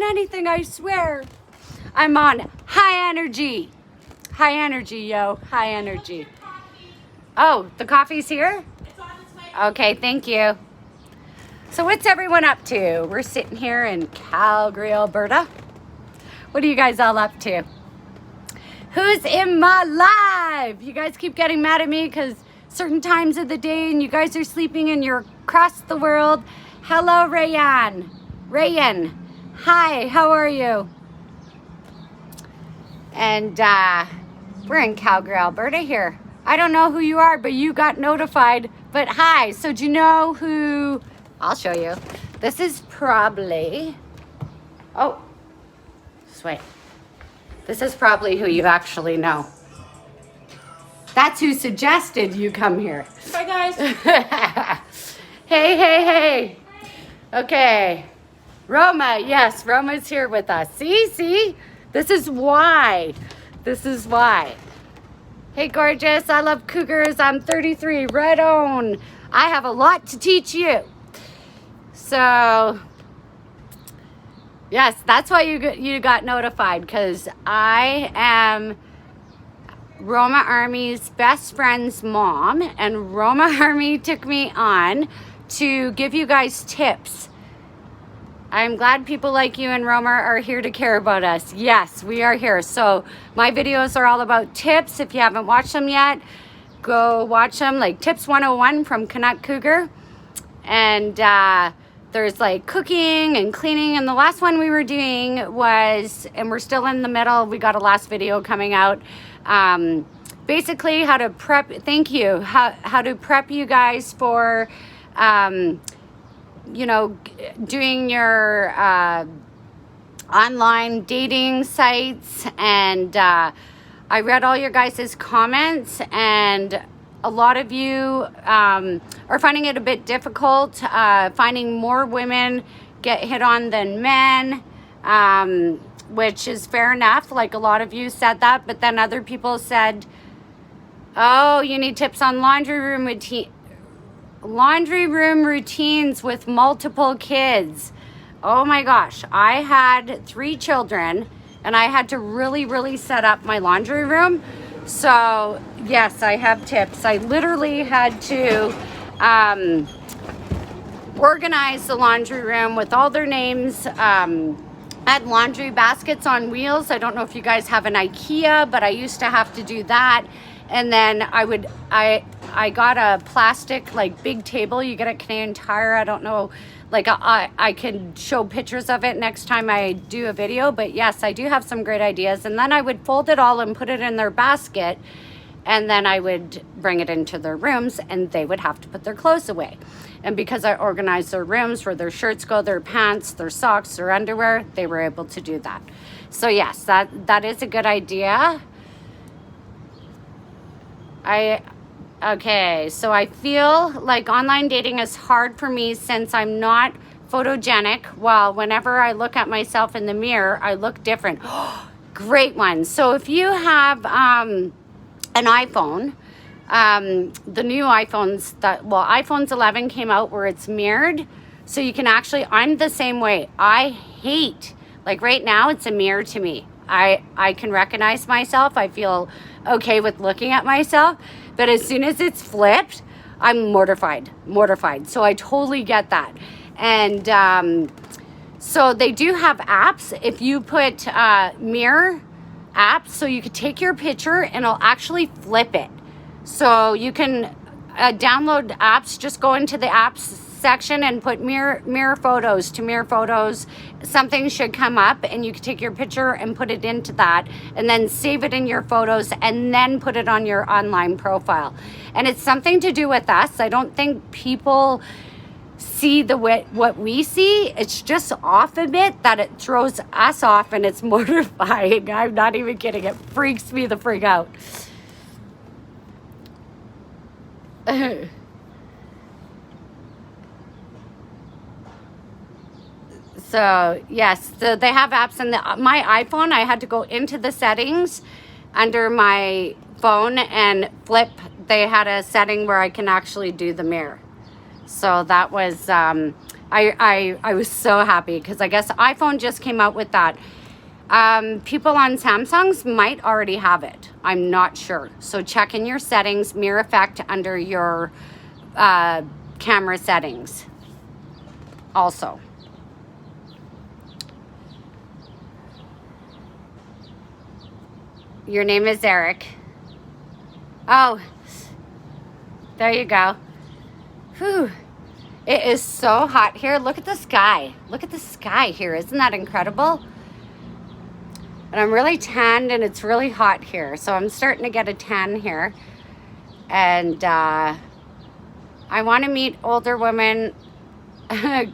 anything, I swear. I'm on high energy. High energy, yo. High energy. Oh, the coffee's here? It's on its way. Okay, thank you. So what's everyone up to? We're sitting here in Calgary, Alberta. What are you guys all up to? Who's in my live? You guys keep getting mad at me because certain times of the day and you guys are sleeping and you're across the world. Hello, Rayan. Rayan. Hi, how are you? And we're in Calgary, Alberta here. I don't know who you are, but you got notified. But hi, so do you know who? I'll show you. This is probably, oh, sweet. This is probably who you actually know. That's who suggested you come here. Bye, guys. Hey, hey, hey. Okay. Roma, yes, Roma's here with us. See? This is why. This is why. Hey, gorgeous. I love cougars. I'm 33. Right on. I have a lot to teach you. So, yes, that's why you got notified, because I am Roma Army's best friend's mom, and Roma Army took me on to give you guys tips. I'm glad people like you and Roma are here to care about us. Yes, we are here. So my videos are all about tips. If you haven't watched them yet, go watch them, like Tips 101 from Canuck Cougar. And there's like cooking and cleaning. And the last one we were doing was, and we're still in the middle, we got a last video coming out. Basically how to prep, thank you, how to prep you guys for, you know, doing your online dating sites. And I read all your guys' comments, and a lot of you are finding it a bit difficult, finding more women get hit on than men, which is fair enough. Like, a lot of you said that, but then other people said, oh, you need tips on laundry room routines with multiple kids. Oh my gosh, I had 3 children and I had to really set up my laundry room. So yes, I have tips. I literally had to organize the laundry room with all their names. I had laundry baskets on wheels. I don't know if you guys have an IKEA, but I used to have to do that. And then I got a plastic, like, big table you get at Canadian Tire. I don't know, like, I can show pictures of it next time I do a video. But yes, I do have some great ideas. And then I would fold it all and put it in their basket. And then I would bring it into their rooms and they would have to put their clothes away. And because I organized their rooms where their shirts go, their pants, their socks, their underwear, they were able to do that. So yes, that is a good idea. Okay, so I feel like online dating is hard for me since I'm not photogenic. Well, whenever I look at myself in the mirror, I look different. Great one. So if you have an iPhone, the new iPhones, iPhone's 11 came out where it's mirrored. So you can actually, I'm the same way. I hate, like right now, it's a mirror to me. I can recognize myself. I feel okay with looking at myself. But as soon as it's flipped, I'm mortified. So I totally get that. And so they do have apps. If you put mirror apps, so you could take your picture and it'll actually flip it. So you can download apps, just go into the apps section and put mirror photos to mirror photos. Something should come up and you can take your picture and put it into that and then save it in your photos and then put it on your online profile. And it's something to do with us. I don't think people see what we see. It's just off a bit that it throws us off, and it's mortifying. I'm not even kidding. It freaks me the freak out. So yes, so they have apps. And my iPhone, I had to go into the settings under my phone and flip. They had a setting where I can actually do the mirror. So that was I was so happy because I guess iPhone just came out with that. People on Samsungs might already have it. I'm not sure. So check in your settings, mirror effect under your camera settings also. Your name is Eric. Oh, there you go. Whew. It is so hot here. Look at the sky. Look at the sky here. Isn't that incredible? And I'm really tanned and it's really hot here. So I'm starting to get a tan here. And I want to meet older women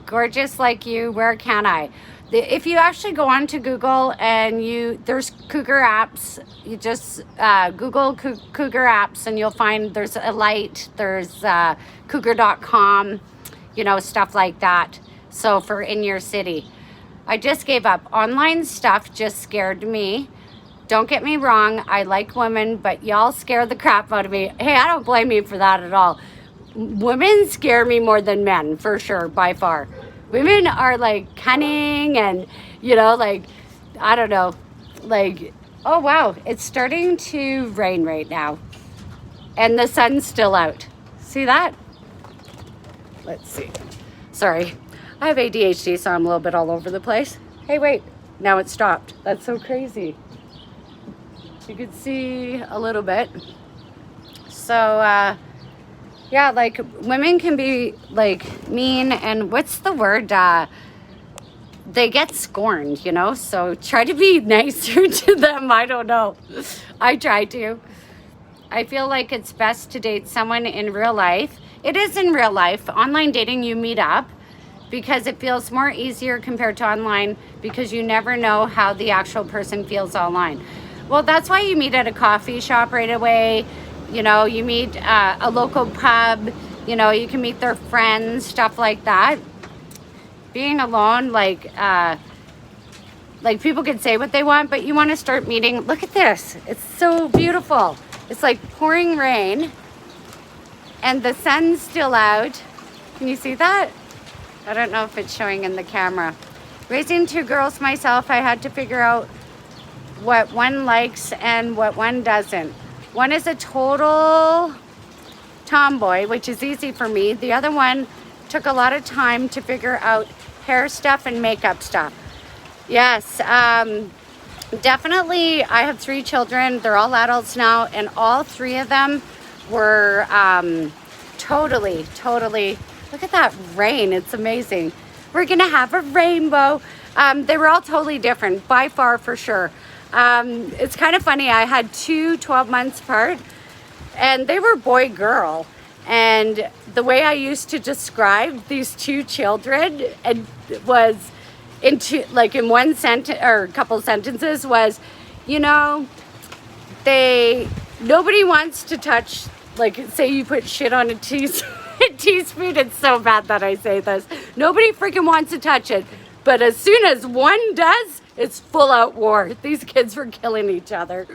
gorgeous like you. Where can I? If you actually go onto Google and there's cougar apps, you just Google cougar apps and you'll find there's Alight, there's cougar.com, you know, stuff like that. So for in your city. I just gave up. Online stuff just scared me. Don't get me wrong, I like women, but y'all scare the crap out of me. Hey, I don't blame you for that at all. Women scare me more than men, for sure, by far. Women are like cunning and, you know, like, I don't know, like, oh wow, it's starting to rain right now. And the sun's still out. See that? Let's see. Sorry, I have ADHD, so I'm a little bit all over the place. Hey, wait, now it stopped. That's so crazy. You can see a little bit. So, yeah, like women can be like mean and what's the word? They get scorned, you know? So try to be nicer to them. I don't know. I try to. I feel like it's best to date someone in real life. It is in real life. Online dating, you meet up because it feels more easier compared to online because you never know how the actual person feels online. Well, that's why you meet at a coffee shop right away. You know, you meet a local pub, you know, you can meet their friends, stuff like that. Being alone, like people can say what they want, but you want to start meeting. Look at this. It's so beautiful. It's like pouring rain and the sun's still out. Can you see that? I don't know if it's showing in the camera. Raising 2 girls myself, I had to figure out what one likes and what one doesn't. One is a total tomboy, which is easy for me. The other one took a lot of time to figure out hair stuff and makeup stuff. Yes, definitely. I have 3 children. They're all adults now, and all 3 of them were totally, look at that rain. It's amazing. We're going to have a rainbow. They were all totally different, by far, for sure. It's kind of funny. I had 2 12 months apart and they were boy girl. And the way I used to describe these 2 children and was in one sentence or a couple sentences was, you know, nobody wants to touch, like say you put shit on a teaspoon. It's so bad that I say this. Nobody freaking wants to touch it. But as soon as one does, it's full out war. These kids were killing each other.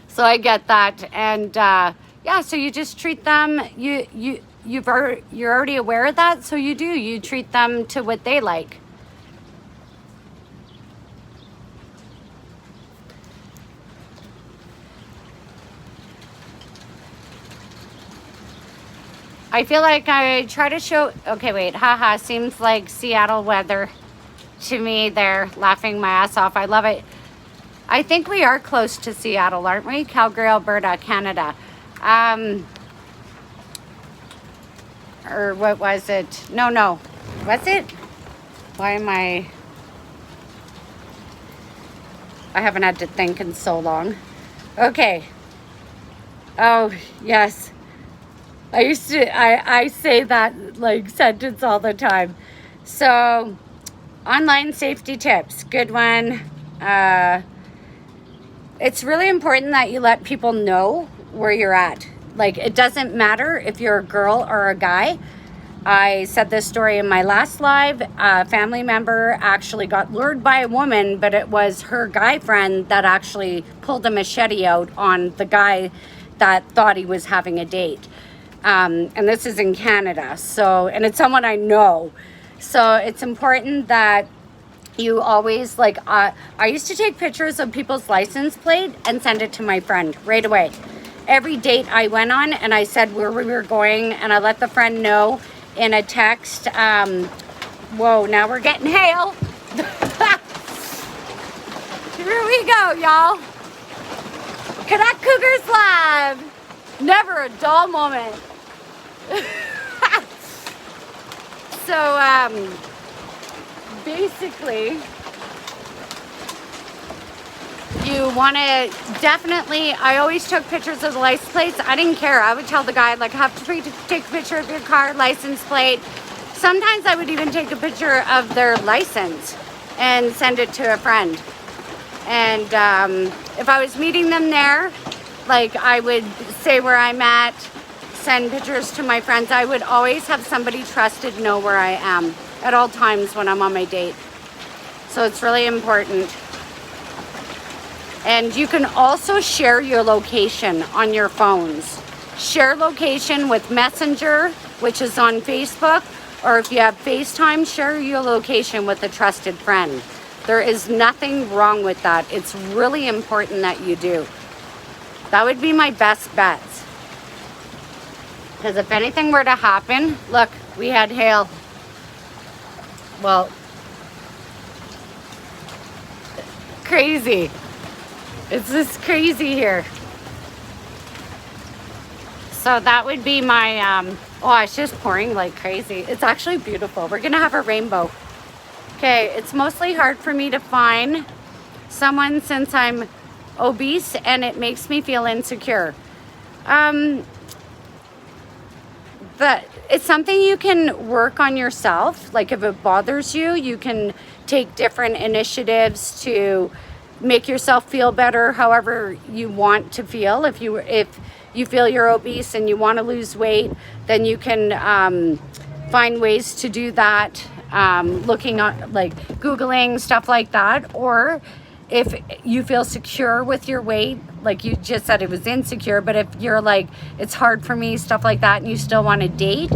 So I get that. And yeah, so you just treat them, you're already aware of that. So you treat them to what they like. I feel like I try to show, okay, wait, haha, seems like Seattle weather to me. They're laughing my ass off. I love it. I think we are close to Seattle, aren't we? Calgary, Alberta, Canada. Or what was it? No. Was it? Why am I haven't had to think in so long. Okay. Oh, yes. I say that like sentence all the time. So, online safety tips, good one. It's really important that you let people know where you're at. Like, it doesn't matter if you're a girl or a guy. I said this story in my last live. A family member actually got lured by a woman, but it was her guy friend that actually pulled a machete out on the guy that thought he was having a date. And this is in Canada. So, and it's someone I know. So it's important that you always, like, I used to take pictures of people's license plate and send it to my friend right away. Every date I went on, and I said where we were going, and I let the friend know in a text. Whoa, now we're getting hail. Here we go, y'all. Canuck Cougars Live. Never a dull moment. So, basically, you want to definitely, I always took pictures of the license plates. I didn't care. I would tell the guy, like, have to take a picture of your car license plate. Sometimes I would even take a picture of their license and send it to a friend. And if I was meeting them there, like, I would say where I'm at, send pictures to my friends. I would always have somebody trusted know where I am at all times when I'm on my date. So it's really important. And you can also share your location on your phones. Share location with Messenger, which is on Facebook, or if you have FaceTime, share your location with a trusted friend. There is nothing wrong with that. It's really important that you do. That would be my best bets. Because if anything were to happen, look, we had hail. Well, crazy. It's just crazy here. So that would be my, oh, it's just pouring like crazy. It's actually beautiful. We're gonna have a rainbow. Okay, it's mostly hard for me to find someone since I'm obese and it makes me feel insecure. But it's something you can work on yourself. Like if it bothers you, you can take different initiatives to make yourself feel better however you want to feel. If you feel you're obese and you want to lose weight, then you can find ways to do that, looking at, like, Googling stuff like that. Or if you feel secure with your weight, like you just said it was insecure, but if you're like, it's hard for me, stuff like that, and you still want to date,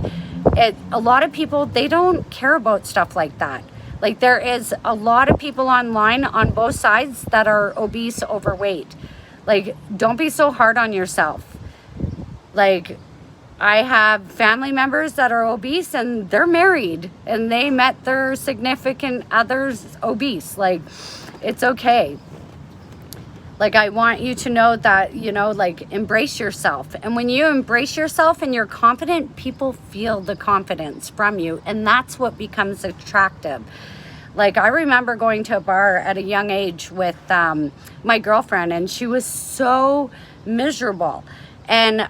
a lot of people, they don't care about stuff like that. Like, there is a lot of people online on both sides that are obese, overweight. Like, don't be so hard on yourself. Like, I have family members that are obese and they're married and they met their significant others obese. Like, it's okay. Like, I want you to know that, you know, like, embrace yourself. And when you embrace yourself and you're confident, people feel the confidence from you. And that's what becomes attractive. Like, I remember going to a bar at a young age with my girlfriend, and she was so miserable. And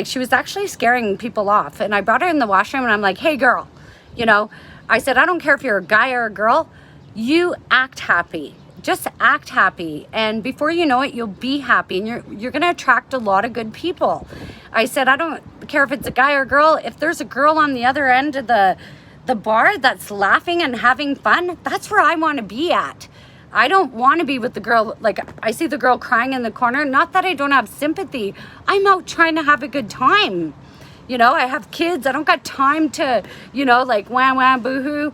she was actually scaring people off. And I brought her in the washroom and I'm like, hey girl, you know, I said, I don't care if you're a guy or a girl, you act happy. Just act happy, and before you know it, you'll be happy, and you're going to attract a lot of good people. I said, I don't care if it's a guy or a girl. If there's a girl on the other end of the bar that's laughing and having fun, that's where I want to be at. I don't want to be with the girl, like, I see the girl crying in the corner. Not that I don't have sympathy. I'm out trying to have a good time. You know, I have kids. I don't got time to, you know, like, wah, wah, boo-hoo.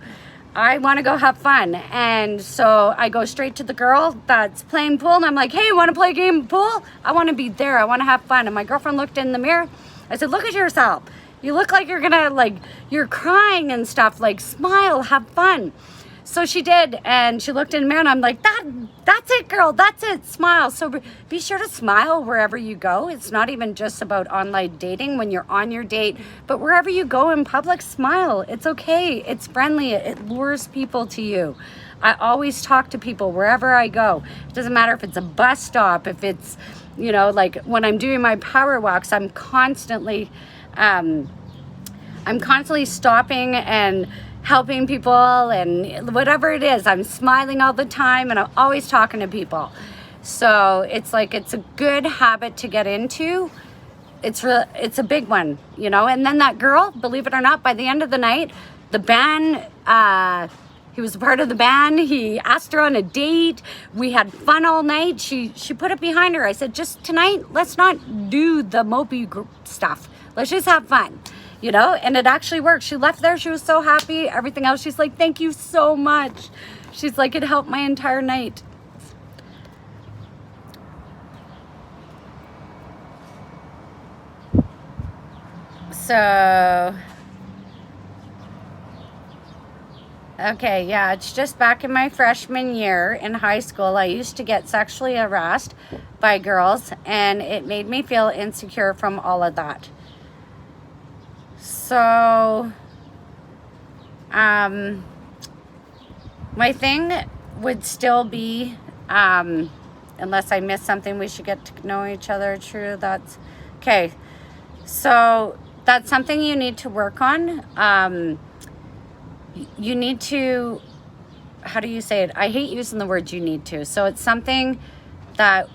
I want to go have fun. And so I go straight to the girl that's playing pool, and I'm like, hey, want to play a game of pool? I want to be there. I want to have fun. And my girlfriend looked in the mirror. I said, look at yourself. You look like you're gonna, like, you're crying and stuff. Like, smile, have fun. So she did, and she looked in the mirror, and I'm like, that's it, girl, that's it, smile. So be sure to smile wherever you go. It's not even just about online dating when you're on your date, but wherever you go in public, smile. It's okay, it's friendly, it lures people to you. I always talk to people wherever I go. It doesn't matter if it's a bus stop, if it's, you know, like when I'm doing my power walks, I'm constantly stopping and helping people, and whatever it is, I'm smiling all the time, and I'm always talking to people. So it's like, it's a good habit to get into. It's a big one, you know. And then that girl, believe it or not, by the end of the night, the band, he was a part of the band. He asked her on a date. We had fun all night. She put it behind her. I said, just tonight, let's not do the mopey group stuff. let's just have fun, you know? And it actually worked. She left there, she was so happy, everything else. She's like, thank you so much. She's like, it helped my entire night. So, okay, yeah, it's just back in my freshman year in high school, I used to get sexually harassed by girls, and it made me feel insecure from all of that. So, my thing would still be, unless I missed something, we should get to know each other. True, that's, okay. So, that's something you need to work on. You need to, how do you say it? I hate using the word you need to. So it's something that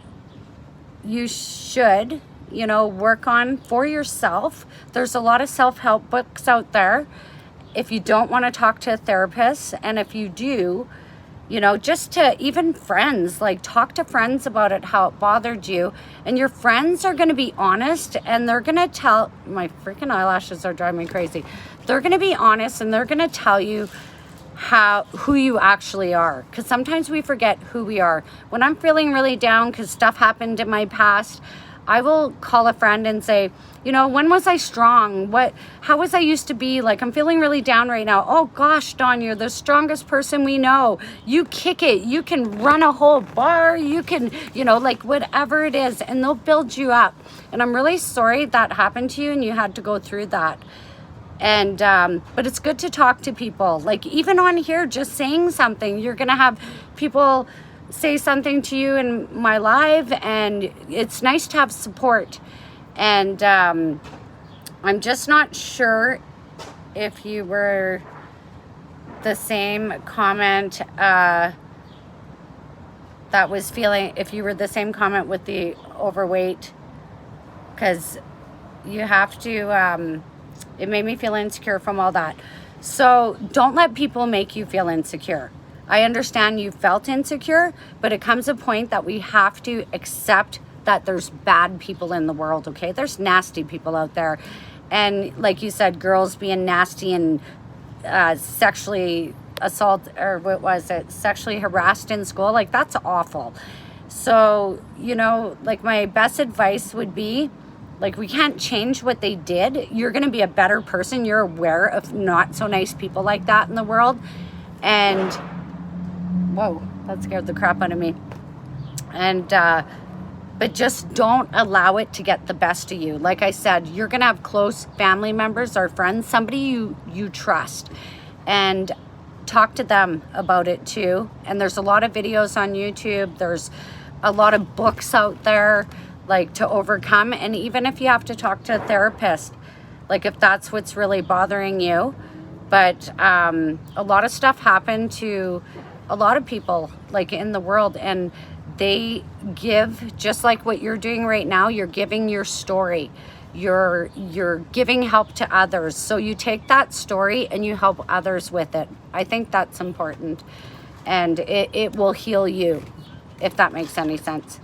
you should, you know, work on for yourself. There's a lot of self-help books out there. If you don't want to talk to a therapist, and if you do, you know, just to even friends, like talk to friends about it, how it bothered you, and your friends are going to be honest, and they're going to tell, my freaking eyelashes are driving me crazy. They're going to be honest, and they're going to tell you who you actually are, because sometimes we forget who we are. When I'm feeling really down because stuff happened in my past, I will call a friend and say, you know, when was I strong? How was I used to be? Like, I'm feeling really down right now. Oh gosh, Dawn, you're the strongest person we know. You kick it. You can run a whole bar. You can, you know, like whatever it is, and they'll build you up. And I'm really sorry that happened to you and you had to go through that. And, but it's good to talk to people. Like even on here, just saying something, you're going to have people say something to you in my live, and it's nice to have support. And I'm just not sure if you were the same comment that was feeling, if you were the same comment with the overweight, because you have to, it made me feel insecure from all that. So don't let people make you feel insecure. I understand you felt insecure, but it comes a point that we have to accept that there's bad people in the world, okay? There's nasty people out there. And like you said, girls being nasty and sexually sexually harassed in school, like that's awful. So, you know, like my best advice would be, like, we can't change what they did. You're going to be a better person. You're aware of not so nice people like that in the world. And whoa, that scared the crap out of me. And, but just don't allow it to get the best of you. Like I said, you're going to have close family members or friends, somebody you trust, and talk to them about it too. And there's a lot of videos on YouTube. There's a lot of books out there, like to overcome. And even if you have to talk to a therapist, like if that's what's really bothering you. But a lot of stuff happened to a lot of people like in the world, and they give, just like what you're doing right now, you're giving your story, you're giving help to others. So you take that story and you help others with it. I think that's important, and it will heal you, if that makes any sense.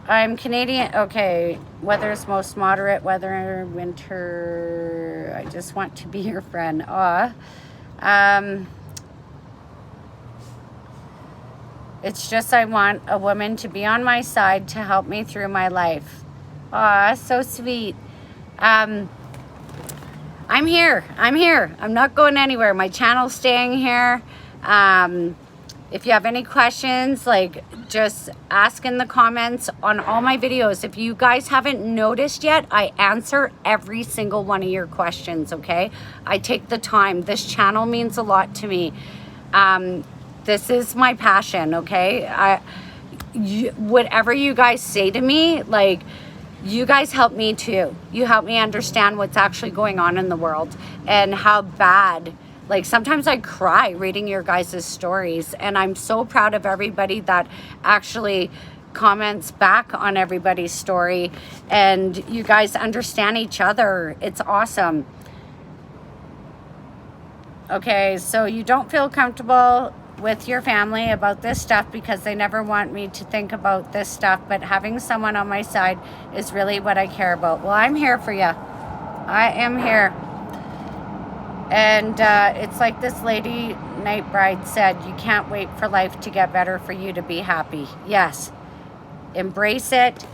I'm Canadian. Okay, weather is most moderate, weather, winter. I just want to be your friend. It's just I want a woman to be on my side to help me through my life. Aw, so sweet. I'm here. I'm not going anywhere. My channel's staying here. If you have any questions, like just ask in the comments on all my videos. If you guys haven't noticed yet, I answer every single one of your questions, okay? I take the time. This channel means a lot to me. This is my passion, okay? Whatever you guys say to me, like, you guys help me too. You help me understand what's actually going on in the world and how bad. Like, sometimes I cry reading your guys' stories, and I'm so proud of everybody that actually comments back on everybody's story, and you guys understand each other. It's awesome. Okay, so you don't feel comfortable with your family about this stuff because they never want me to think about this stuff, but having someone on my side is really what I care about. Well, I'm here for you. I am here. And it's like this lady night bride said, you can't wait for life to get better for you to be happy. Yes, embrace it.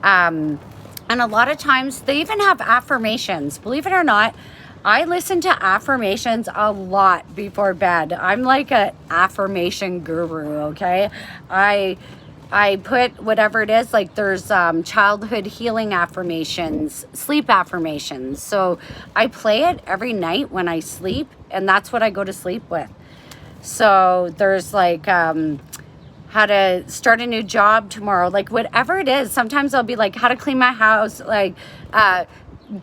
And a lot of times they even have affirmations. Believe it or not, I listen to affirmations a lot before bed. I'm like an affirmation guru, okay? I put whatever it is, like there's childhood healing affirmations, sleep affirmations. So I play it every night when I sleep, and that's what I go to sleep with. So there's like how to start a new job tomorrow, like whatever it is. Sometimes I'll be like how to clean my house, like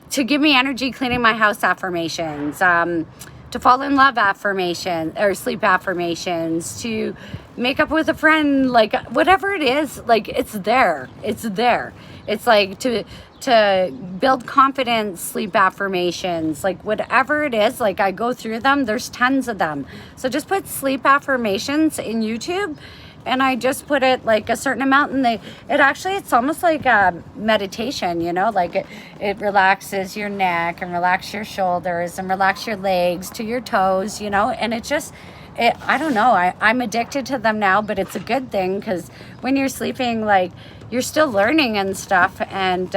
to give me energy, cleaning my house affirmations, to fall in love affirmation or sleep affirmations, to make up with a friend, like whatever it is, like it's there. It's like to build confidence, sleep affirmations, like whatever it is, like I go through them. There's tons of them. So just put sleep affirmations in YouTube, and I just put it like a certain amount, and it's almost like a meditation, you know, like it relaxes your neck and relax your shoulders and relax your legs to your toes, you know, and I don't know, I'm addicted to them now, but it's a good thing, because when you're sleeping, like you're still learning and stuff, and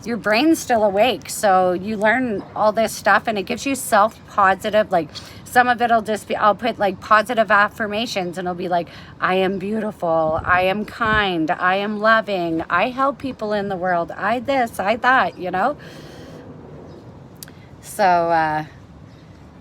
your brain's still awake, so you learn all this stuff, and it gives you self-positive, like some of it'll just be, I'll put like positive affirmations, and it'll be like, I am beautiful, I am kind, I am loving, I help people in the world, I this, I that, you know? So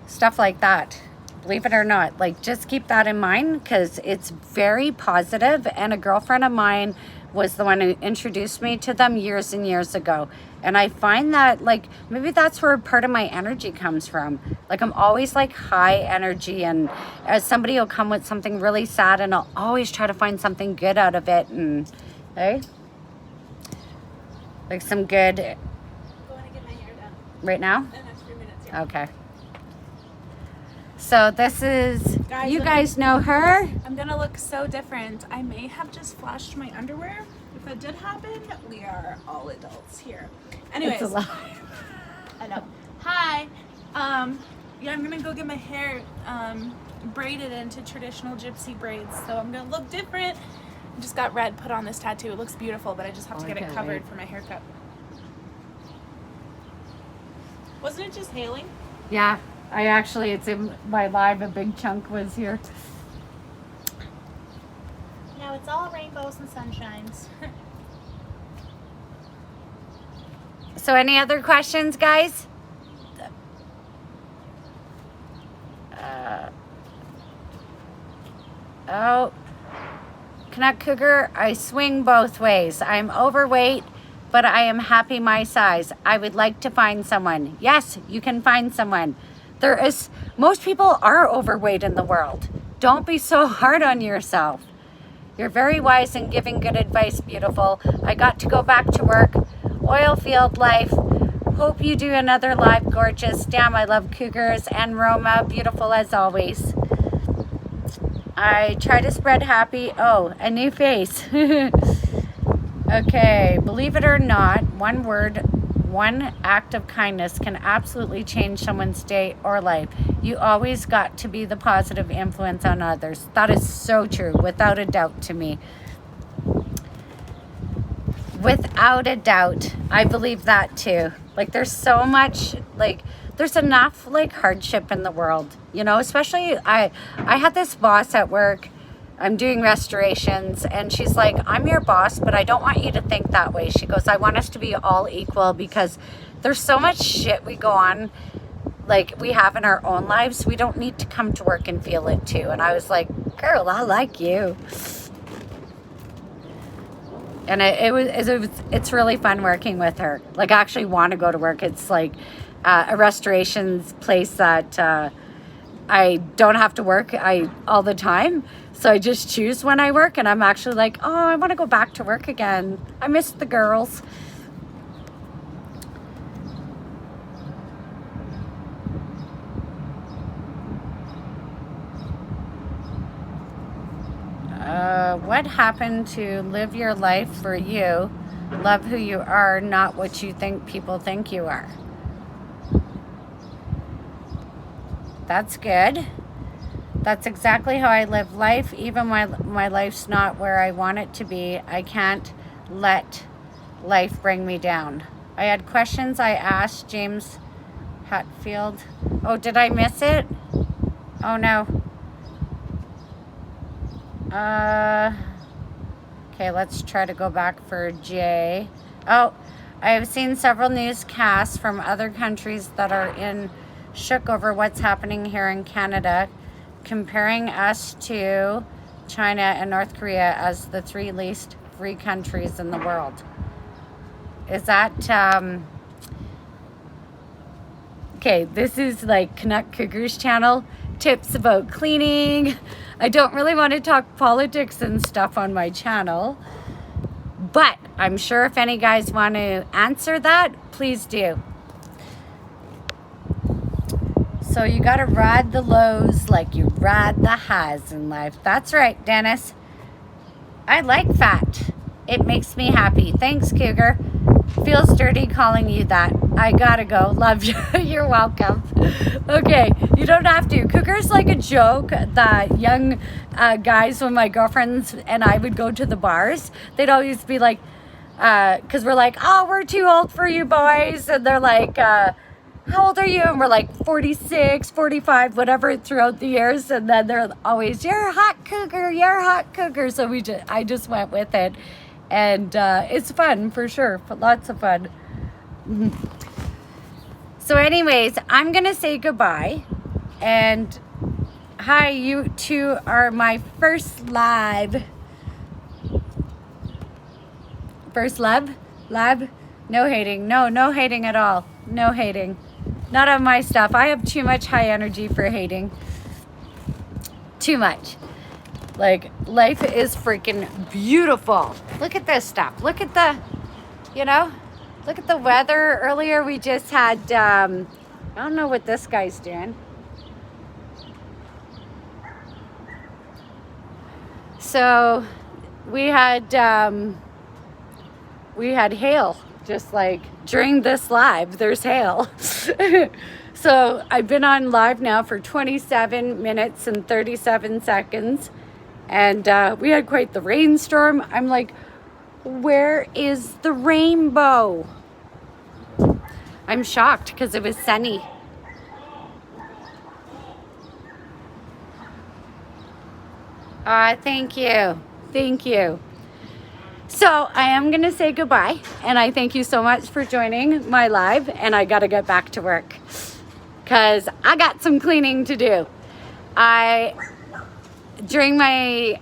stuff like that. Believe it or not, like just keep that in mind, because it's very positive. And a girlfriend of mine was the one who introduced me to them years and years ago. And I find that like maybe that's where part of my energy comes from. Like I'm always like high energy, and as somebody will come with something really sad, and I'll always try to find something good out of it. And hey, like some good. Going to get my hair done. Right now? In the next few minutes, yeah. Okay. So this is, Guys, you guys know her? I'm gonna look so different. I may have just flashed my underwear. If that did happen, we are all adults here. Anyways, It's a lie. I know. Hi. Yeah, I'm gonna go get my hair braided into traditional gypsy braids. So I'm gonna look different. I just got red put on this tattoo. It looks beautiful, but I just have to get it covered for my haircut. Wasn't it just hailing? Yeah, it's in my live, a big chunk was here. No, it's all rainbows and sunshines. So any other questions, guys? Oh, Canuck Cougar, I swing both ways. I'm overweight, but I am happy my size. I would like to find someone. Yes, you can find someone. Most people are overweight in the world. Don't be so hard on yourself. You're very wise in giving good advice, beautiful. I got to go back to work. Oil field life. Hope you do another live, gorgeous. Damn, I love cougars. And Roma, beautiful as always. I try to spread happy. Oh, a new face. Okay, believe it or not, one word, one act of kindness can absolutely change someone's day or life. You always got to be the positive influence on others. That is so true, without a doubt to me. Without a doubt, I believe that too. Like there's so much, like there's enough like hardship in the world, you know, especially I had this boss at work. I'm doing restorations, and she's like, I'm your boss, but I don't want you to think that way. She goes, I want us to be all equal, because there's so much shit we go on, like we have in our own lives. We don't need to come to work and feel it too. And I was like, girl, I like you. And it's really fun working with her. Like I actually want to go to work. It's like a restorations place that I don't have to work all the time. So I just choose when I work, and I'm actually like, oh, I want to go back to work again. I miss the girls. What happened to live your life for you? Love who you are, not what you think people think you are. That's good. That's exactly how I live life. Even my life's not where I want it to be, I can't let life bring me down. I had questions I asked James Hatfield. Oh, did I miss it? Oh no. Okay, let's try to go back for Jay. Oh, I have seen several newscasts from other countries that are shook over what's happening here in Canada, comparing us to China and North Korea as the 3 least free countries in the world. Is that, okay, this is like Canuck Cougars channel, tips about cleaning. I don't really want to talk politics and stuff on my channel, but I'm sure if any guys want to answer that, please do. So you got to ride the lows like you ride the highs in life. That's right, Dennis. I like fat. It makes me happy. Thanks, Cougar. Feels dirty calling you that. I gotta go. Love you. You're welcome. Okay, you don't have to. Cougar's like a joke that young guys, when my girlfriends and I would go to the bars, they'd always be like, because we're like, oh, we're too old for you boys. And they're like, how old are you? And we're like 46, 45, whatever throughout the years. And then they're always, you're a hot cougar, you're a hot cougar. So I just went with it. And it's fun for sure, but lots of fun. So anyways, I'm going to say goodbye. And hi, you two are my first live. First love? No hating. No hating at all. No hating. Not on my stuff. I have too much high energy for hating. Too much. Like, life is freaking beautiful. Look at this stuff. Look at the, look at the weather. Earlier we just had, I don't know what this guy's doing. So we had hail, just like during this live, there's hail. So I've been on live now for 27 minutes and 37 seconds. And we had quite the rainstorm. I'm like, where is the rainbow? I'm shocked because it was sunny. Thank you. Thank you. So I am going to say goodbye. And I thank you so much for joining my live. And I got to get back to work because I got some cleaning to do. During my,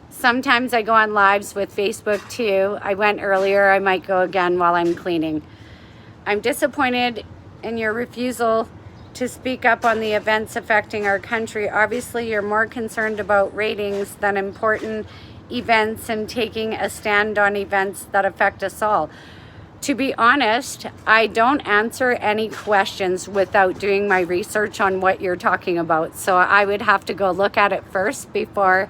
sometimes I go on lives with Facebook too. I went earlier. I might go again while I'm cleaning. I'm disappointed in your refusal to speak up on the events affecting our country. Obviously, you're more concerned about ratings than important events and taking a stand on events that affect us all. To be honest, I don't answer any questions without doing my research on what you're talking about. So I would have to go look at it first before,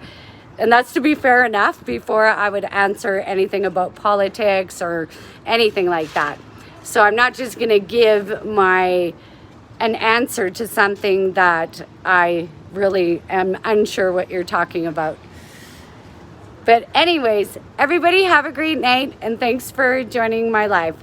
and that's to be fair enough, before I would answer anything about politics or anything like that. So I'm not just going to give an answer to something that I really am unsure what you're talking about. But anyways, everybody have a great night and thanks for joining my live.